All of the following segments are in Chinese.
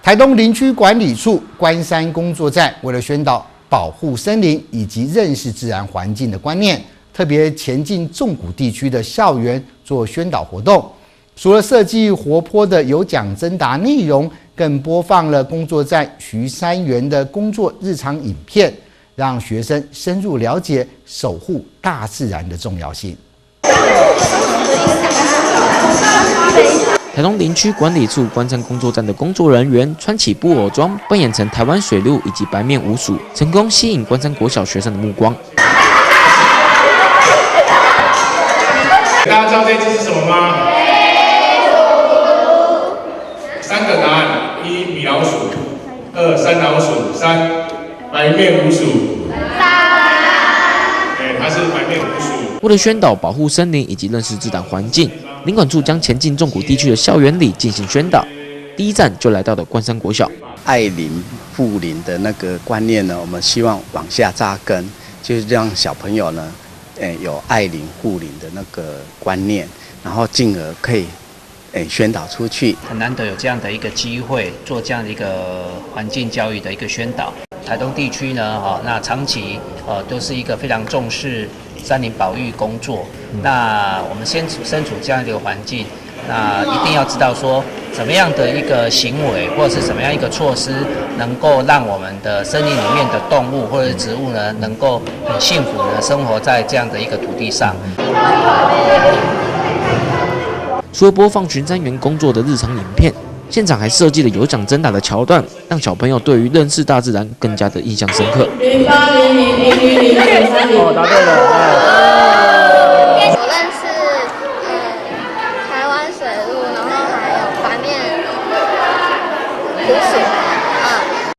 台东林区管理处关山工作站为了宣导保护森林以及认识自然环境的观念，特别前进纵谷地区的校园做宣导活动。除了设计活泼的有奖征答内容，更播放了工作站徐山园的工作日常影片，让学生深入了解守护大自然的重要性。台东林区管理处关山工作站的工作人员穿起布偶装，扮演成台湾水鹿以及白面鼯鼠，成功吸引关山国小学生的目光。大家知道这一只是什么吗？3个答案：1米老鼠，2山老鼠，3白面鼯鼠。它是白面鼯鼠。为了宣导保护森林以及认识自然环境，林管处将前进纵谷地区的校园里进行宣导。第一站就来到了关山国小。爱林护林的那个观念呢，我们希望往下扎根，就是让小朋友呢，有爱林护林的那个观念，然后进而可以宣导出去。很难得有这样的一个机会，做这样的一个环境教育的一个宣导。台东地区呢，那长期都是一个非常重视山林保育工作。那我们身处这样的一个环境，那一定要知道说，怎么样的一个行为或者是怎么样一个措施，能够让我们的森林里面的动物或者是植物呢，能够很幸福的生活在这样的一个土地上。除了播放巡山员工作的日常影片，现场还设计了有奖征答的桥段，让小朋友对于认识大自然更加的印象深刻。答对了。我认识台湾水鹿，然后还有白面鼯鼠。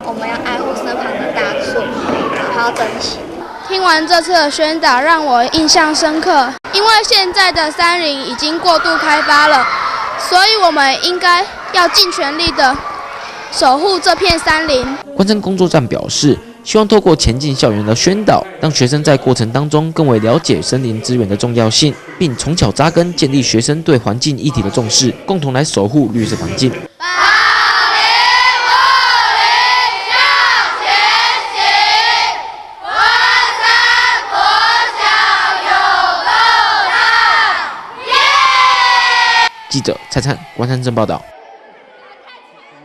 我们要爱护身旁的大树，然后珍惜。听完这次的宣导，让我印象深刻。因为现在的山林已经过度开发了，所以我们应该要尽全力的守护这片山林。关山工作站表示，希望透过前进校园的宣导，让学生在过程当中更为了解森林资源的重要性，并从小扎根，建立学生对环境议题的重视，共同来守护绿色环境。记者蔡灿关山镇报道。